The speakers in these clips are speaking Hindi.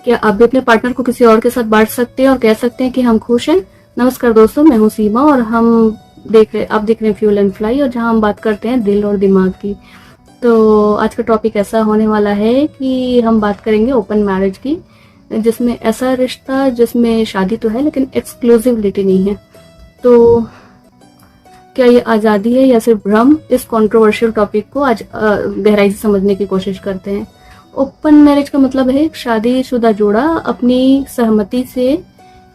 क्या आप भी अपने पार्टनर को किसी और के साथ बांट सकते हैं और कह सकते हैं कि हम खुश हैं। नमस्कार दोस्तों, मैं हूं सीमा और आप देख रहे हैं फ्यूल एंड फ्लाई, और जहां हम बात करते हैं दिल और दिमाग की। तो आज का टॉपिक ऐसा होने वाला है कि हम बात करेंगे ओपन मैरिज की, जिसमें ऐसा रिश्ता जिसमें शादी तो है लेकिन एक्सक्लूसिविटी नहीं है। तो क्या ये आज़ादी है या सिर्फ भ्रम? इस कंट्रोवर्शियल टॉपिक को आज गहराई से समझने की कोशिश करते हैं। ओपन मैरिज का मतलब है शादीशुदा जोड़ा अपनी सहमति से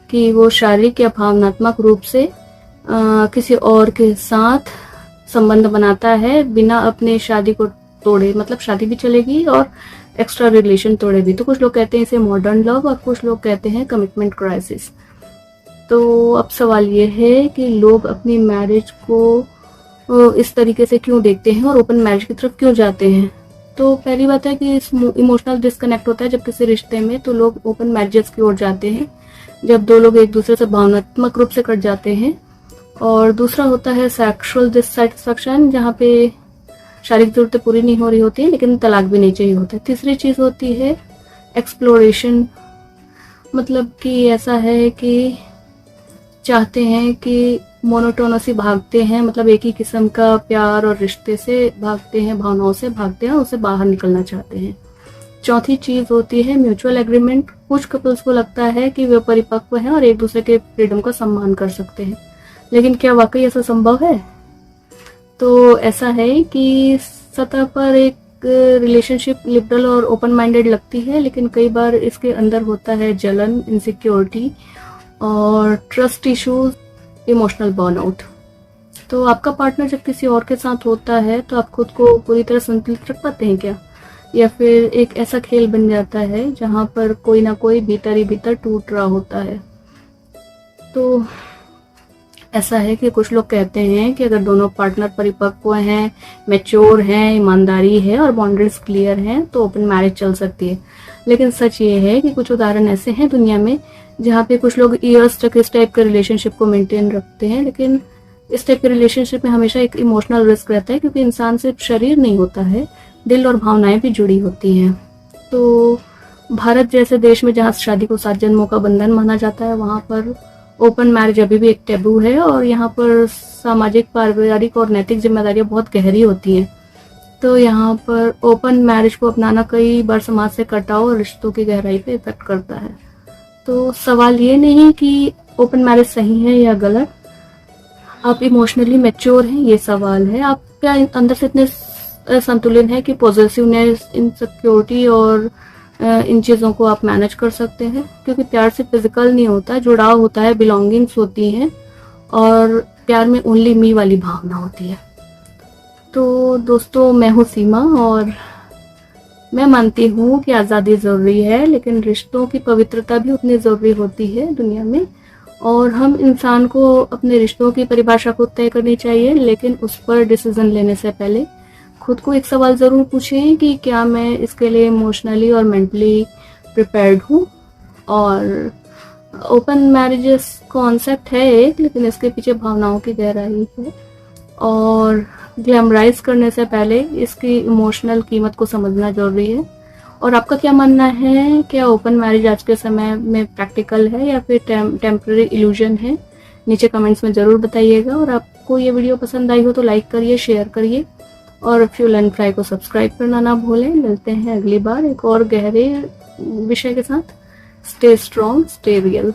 कि वो शारीरिक या भावनात्मक रूप से किसी और के साथ संबंध बनाता है बिना अपने शादी को तोड़े। मतलब शादी भी चलेगी और एक्स्ट्रा रिलेशन तोड़े भी। तो कुछ लोग कहते हैं इसे मॉडर्न लव और कुछ लोग कहते हैं कमिटमेंट क्राइसिस। तो अब सवाल ये है कि लोग अपनी मैरिज को इस तरीके से क्यों देखते हैं और ओपन मैरिज की तरफ क्यों जाते हैं। तो पहली बात है कि इमोशनल डिस्कनेक्ट होता है जब किसी रिश्ते में, तो लोग ओपन मैरिजेस की ओर जाते हैं जब दो लोग एक दूसरे से भावनात्मक रूप से कट जाते हैं। और दूसरा होता है सेक्सुअल डिससैटिस्फैक्शन, जहाँ पे शारीरिक जरूरतें पूरी नहीं हो रही होती है लेकिन तलाक भी नहीं चाहिए होता है। तीसरी चीज होती है एक्सप्लोरेशन, मतलब कि ऐसा है कि चाहते हैं कि मोनोटोनसी भागते हैं, मतलब एक ही किस्म का प्यार और रिश्ते से भागते हैं, भावनाओं से भागते हैं, उससे बाहर निकलना चाहते हैं। चौथी चीज होती है म्यूचुअल एग्रीमेंट। कुछ कपल्स को लगता है कि वे परिपक्व हैं और एक दूसरे के फ्रीडम का सम्मान कर सकते हैं, लेकिन क्या वाकई ऐसा संभव है? तो ऐसा है कि सतह पर एक रिलेशनशिप लिबरल और ओपन माइंडेड लगती है, लेकिन कई बार इसके अंदर होता है जलन, इनसिक्योरिटी और ट्रस्ट इश्यूज, इमोशनल बर्नआउट। तो आपका पार्टनर जब किसी और के साथ होता है तो आप खुद को पूरी तरह संतुलित रख पाते हैं क्या, या फिर एक ऐसा खेल बन जाता है जहां पर कोई ना कोई भीतर ही भीतर टूट रहा होता है? तो ऐसा है कि कुछ लोग कहते हैं कि अगर दोनों पार्टनर परिपक्व हैं, मैच्योर हैं, ईमानदारी है और बाउंड्रीज क्लियर हैं तो ओपन मैरिज चल सकती है। लेकिन सच ये है कि कुछ उदाहरण ऐसे हैं दुनिया में जहाँ पे कुछ लोग ईयर्स तक इस टाइप के रिलेशनशिप को मेंटेन रखते हैं, लेकिन इस टाइप के रिलेशनशिप में हमेशा एक इमोशनल रिस्क रहता है, क्योंकि इंसान सिर्फ शरीर नहीं होता है, दिल और भावनाएं भी जुड़ी होती हैं। तो भारत जैसे देश में जहाँ शादी को 7 जन्मों का बंधन माना जाता है, वहाँ पर ओपन मैरिज अभी भी एक टैबू है और यहाँ पर सामाजिक, पारिवारिक और नैतिक जिम्मेदारियां बहुत गहरी होती हैं। तो यहाँ पर ओपन मैरिज को अपनाना कई बार समाज से कटाव और रिश्तों की गहराई पे इफेक्ट करता है। तो सवाल ये नहीं कि ओपन मैरिज सही है या गलत, आप इमोशनली मैच्योर हैं, ये सवाल है। आप क्या अंदर से इतने संतुलित है कि पॉजिटिवनेस, इनसिक्योरिटी और इन चीज़ों को आप मैनेज कर सकते हैं? क्योंकि प्यार से फिजिकल नहीं होता, जुड़ाव होता है, बिलोंगिंग्स होती हैं और प्यार में ओनली मी वाली भावना होती है। तो दोस्तों, मैं हूँ सीमा और मैं मानती हूँ कि आज़ादी ज़रूरी है, लेकिन रिश्तों की पवित्रता भी उतनी ज़रूरी होती है दुनिया में। और हम इंसान को अपने रिश्तों की परिभाषा को तय करनी चाहिए, लेकिन उस पर डिसीजन लेने से पहले खुद को एक सवाल ज़रूर पूछें कि क्या मैं इसके लिए इमोशनली और मेंटली प्रिपेयर्ड हूँ। और ओपन मैरिजेस कॉन्सेप्ट है एक, लेकिन इसके पीछे भावनाओं की गहराई है और ग्लैमराइज करने से पहले इसकी इमोशनल कीमत को समझना जरूरी है। और आपका क्या मानना है? क्या ओपन मैरिज आज के समय में प्रैक्टिकल है या फिर टेम्पररी इल्यूजन है? नीचे कमेंट्स में ज़रूर बताइएगा। और आपको ये वीडियो पसंद आई हो तो लाइक करिए, शेयर करिए और फ्यूल एंड फ्लाई को सब्सक्राइब करना ना भूलें। मिलते हैं अगली बार एक और गहरे विषय के साथ। Stay strong, stay real.